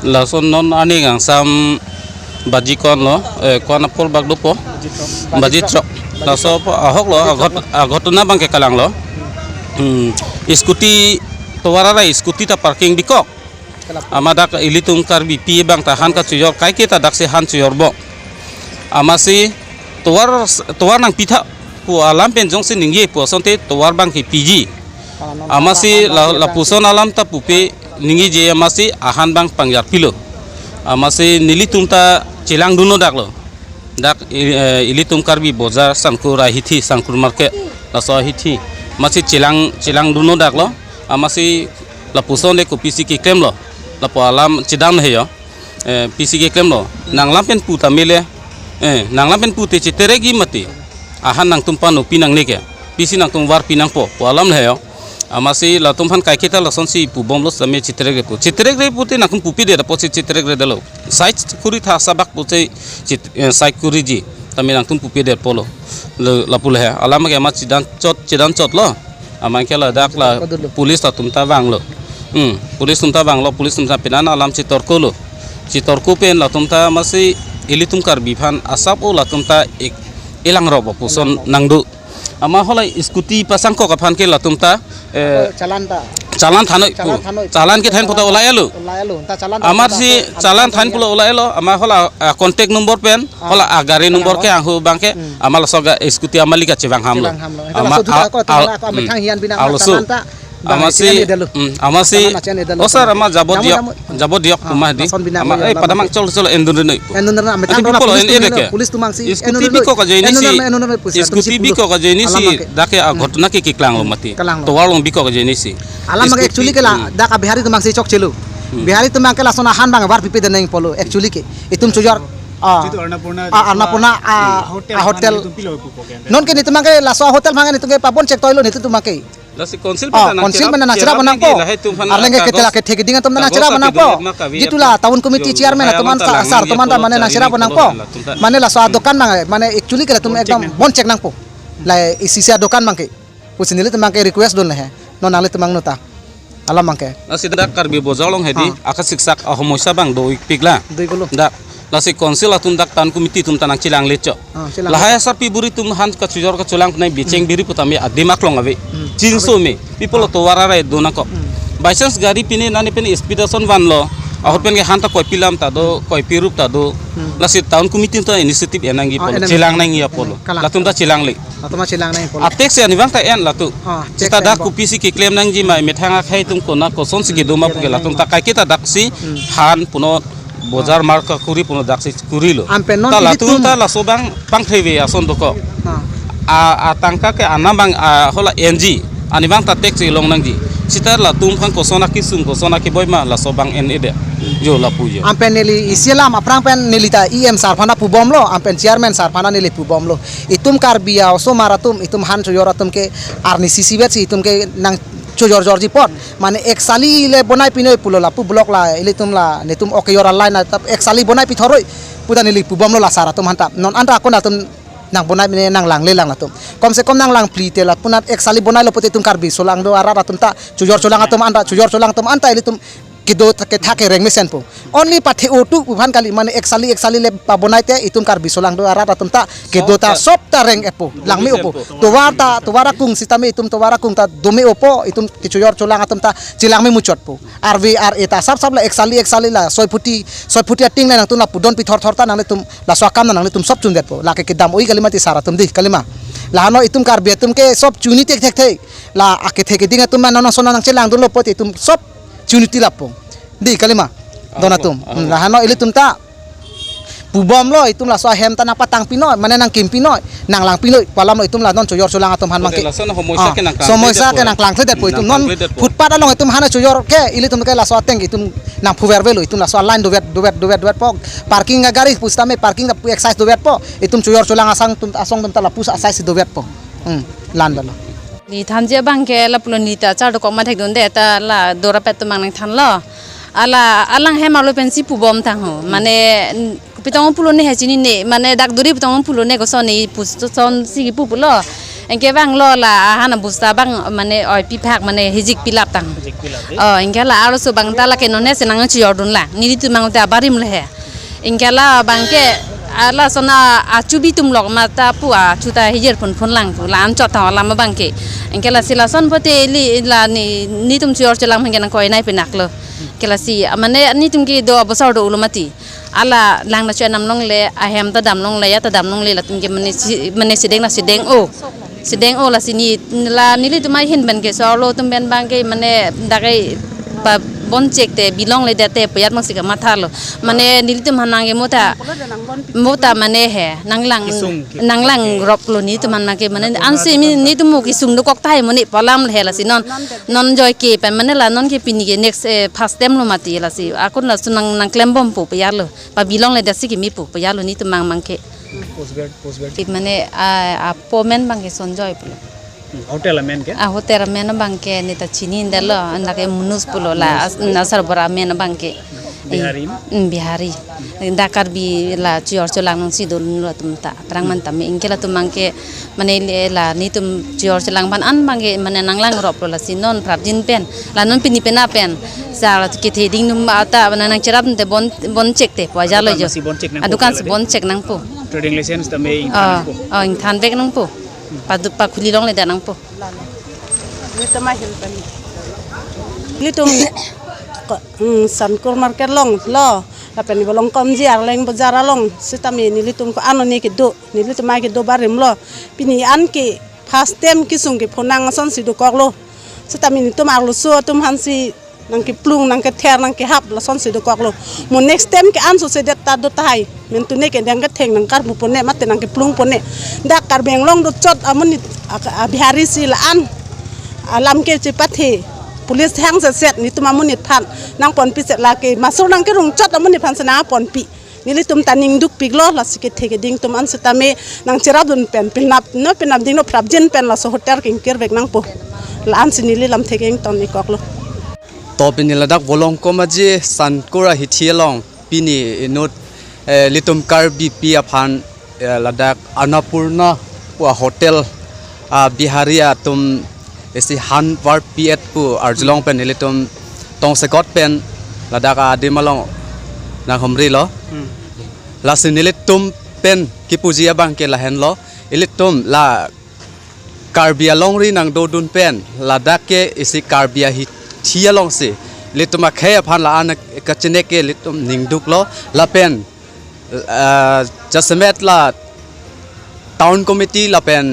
Lason non ani ngang sam bajikon lo kon apol bagdo po bajit chok laso po ahok lo agot na bang ke kalang lo skuti towara skuti ta parking dikok amada ka ilitung karbi pi bang tahan ka cuyor kai kita dakse han cuyor bo amasi towar nang pitha pu alam pen jong se ningye po sonte towar bang ke piji amasi la puson alam ta pupe ningi je amasi ahan bang pangjar pilo amasi nilitung ta cilang duno dak lo dak ilitung karbi bozar sangkur hithi sangkur market laso hithi masih cilang duno dak lo amasi la puson de ko pisi ki klem lo la po alam cidam he yo pisi ki klem lo nang lampen pu tamile nang lampen pu te citeregi mati ahan nang tumpan pinang neke pisi nang tumwar pinang po alam he yo amasi la tumpan kai kita la sonsi pu bomlo same citreg puti nakun pupi de po citreg de lo site kuri tha sabak puti site kuri ji tami nang tun pupi de polo la pul he alam ke ma cidan cot lo amang ke la dak la pulis ta tumta bang lo pulis tumta bang lo pulis tumta pinana alam citorko lo citorko pen la tumta masi ilitum kar bifan asap o la tumta ilang robo puson nangdu ama holai skuti pasang ko kapan ke la tumta calan thanoi ke thain photo olai alo amar si calan thain pulo olai lo ama hola contact number pen hola agari number ke anghu bangke amal soga skuti amali ka cebang hamlo amasi osar ama jabo diok rumah di ama padamang col endun nei pulis tumang si skuti biko ka jeni si skuti biko ka jeni si dake ghotna ke kiklang lo mati to walong biko ka jeni si alam mag actually ke la daka bihari tumang si chok chelu bihari tumang ke la sona han bang war pipi de neng polo actually ke itum chujor Annapurna hotel non ke nitumang ke la so hotel bang nitu ke pabon cek toilo nitu tumang ke lasi konsil mana nachra banang po arlenge ketela ke thek dinga tumna nachra banang po gitulah tahun komiti chairman tuman sar tuman ta mane nachra banang po mane la sa dokan mane actually ke tum ekdam bon cek nang po la isisia dokan mangke pusinile tumang ke request don he non ale tumang nota alam mangke lasi dak karbi bozolong hedi aka siksak ahomoisa bang do pigla dak lasi konsil atum dak tan komiti tum tanang cilang leco lahaya sarpi buri tum han ka chujor ka chulang nai biceng biri putami adimak long ave jinso me people to warara dona ko by chance gari pine nani pen expedition van lo ahot pen ke hanta koi pilam ta do koi pirup ta do lasi town komiti to initiative enangi polo cilang nai ngia polo latum ta cilang le atoma cilang nai polo atek se anivang ta en latu cita dak kupisi ki claim nang ji mai methanga khai tum ko na ko son sigi doma puge latum ta kai kita daksi han puno bozar marka kuri puno daksi kuri lo ta latu ta la sobang pangtheve ason doko a tangka ke anambang hola NG anibang ta taxi long nangji sitar la tum khang kosona ki boyma la sobang en ede jo la pujo ampen neli isilam aprang pen nelita IM sarfana pubom lo ampen chairman sarfana neli pubom lo itum karbia so maratum itum han choyoratum ke arni sisibet si itum ke nang chojor jorji pot mane ek sali le bonai pinoi pulo la pu blok la ilitum la netum oke yora line tap ek sali bonai pi thoroi puda neli pubom lo la saratum hanta non anda akon atum nang bonai mine nang lang le lang atum kom se kom nang lang plite la punat ek sali bonai lo puti tum karbi solang do ara atum ta chujor cholang atum anda chujor cholang atum anta ilitum kido thake reng mesen po only pathe otu buhan kali mane ek sali le pa bonai te itum karbi solang do ara atum ta kido ta sop ta reng epo lang mi opo towara kung sitami itum towara kung ta dumi opo itum chujor cholang atum ta cilang mi muchot po RVR eta sab la ek sali la soi puti ating nang tu na pudon pi thor ta nang tum la swakam nang tum sop chundet po la ke kidam oi kalima ti sara tum di kalima la no itum karbi tum ke sop chuni tek la ake theke dinga tum na no sona nang cilang do lopot itum sop chuniti lapong di kalima donatum la no ili tum ta pubom lo itum la so hem ta nang patang pinoy mane nang kim pinoy nang lang pinoy palam lo itum la non choyor cholang atum han mangke somoisa ke nang klang thlet po itum non futpat along itum han choyor ke ili tum ke la so ateng itum nang phuver velo itum la so line do vet po parking gari pustame parking exercise do vet po itum choyor cholang asong tum ta la pus asai si do vet po lan dalo Di thamje bangke la pulon nita char ko ma thek don de ta la dora pet mang nang than lo ala alang he malu pensi pubom thang ho mane pitong pulon ne hechini ne mane dak duri pitong pulon ne ko soni son si pu pulo engke bang lo la hana busta bang mane oi pi phak mane hijik pilap tang engke la aro so bang ta la ke no ne senang chi ordun la ni tu mang ta barim le he engke la bangke ala sona acubi tum lok mata pu a chuta hijer phon lang pu lan chot ta la ma bangke engkela sila son pote li la ni tum chior chelang hangena koi nai penak lo kela si amane ni tum ki do bosor do ulumati ala lang na chenam long le a hem ta dam long le ya ta dam long le la tum ke mane sideng o la sini la ni li tumai hin ben ke so lo tum ben bangke mane dakai pa bon cek te bilong le dete payat mang sika matha lo mane ni li tum hanange mota mane he nanglang rop lo ni tum hanange mane ansi ni tum ki sung do kok tai mane palam le la si non joy ke pe mane la non ke pini ke next first time lo mati la si akon la sunang nang klembom pu payat lo pa bilong le dasi ki mi pu payat lo ni tum mang ke postgrad mane a pomen bang ke sonjoy pu hotel amen ke hotel amen bangke ni ta chini ndelo andake munus pulo la nasar bora amen bangke bihari dakar bi la chior cholang nong si dol lo tum ta prang man tam ingkela tum mangke mane la ni tum chior cholang ban an bangke mane nanglang rop la sinon prabjin pen la non pini pena pen sa ke the ding num ata nang cherap te bon check te pa jalo jo adukan si bon check nang po trading license tame ing than bek nang po pa khuli long le danang po litum sankur market long lo la pen bolong kom ji ar leng bazar long sitami ni litum ko ano ni ke do ni litum ma ke do barim lo pini an ke first time ki sung ke phonang son si do kok lo sitami ni tum ar lo so tum hansi nang ke plung nang ke ther nang ke hap la son si do kok lo mo next time ke an so se det ta do tai men tu ne ke dang ke theng nang kar bu pone mat nang ke plung pone dak kar beng long do chot amuni bihari si la an alam ke cepat he police hang set ni tu mamuni than nang pon pi set la ke masur nang ke rung chot amuni phan sana pon pi ni li tum taning duk pig lo la sike thege ding tum an setame nang chera dun pen pinap ding no prabjen pen la so hotel king ker bek nang po la an sini li lam thege ton ni kok lo to pini ladak bolong komaji sankura hithielong pini inut litum karbi pia phan ladak anapurna wa hotel biharia tum esi han war piet pu arjlong pen litum tong sekot pen ladak adimalong na homri lo la sinilitum pen kipujia bang ke lahen lo ilitum la karbia longri nang dodun pen ladak ke esi karbia hit thia long se litum a khe phan la an ka chene ke litum ningduk lo la pen jasmet la town committee la pen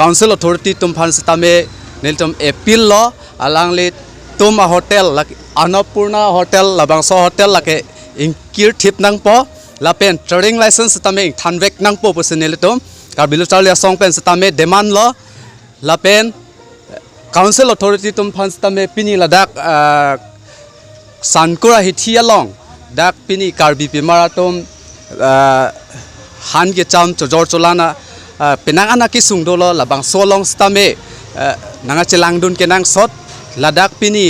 council authority tum phan stame niltum appeal lo alang le tum a hotel la anapurna hotel labang so hotel la ke inkir thip nang po la pen trading license stame thanvek nang po pusinil tum karbilu charlia song pen stame demand lo la pen council authority tum phan stame pini ladak sankura hithia long dak pini karbi pi maratum han ke cham chojor cholana penang ana ki sungdo lo labang solong stame nanga chelang dun kenang sot ladak pini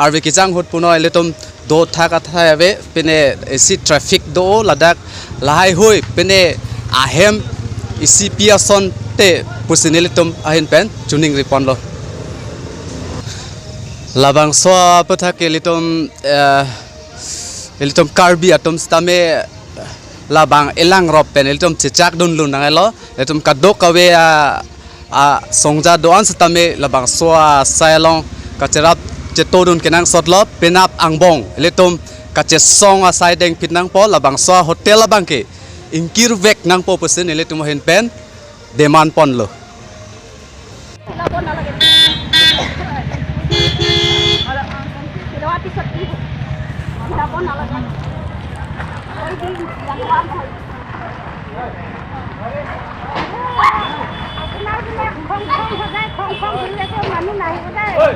arve ki jang hot puno eletum do thaka thawe pene esi traffic do ladak lahai hoi pene ahem isi piason te pusinilitum ahin pen tuning ripon lo labang so pathake litum karbi atom stame labang elang rop pen litum chichak dun lun nangelo litum kadok kawe a songja doan stame labang so sailong kacherap chetodun kenang sotlo penap angbong litum kache song a saideng pitnang po labang so hotel labang ke ingkir vek nang po pusin litum hin pen demand pon lo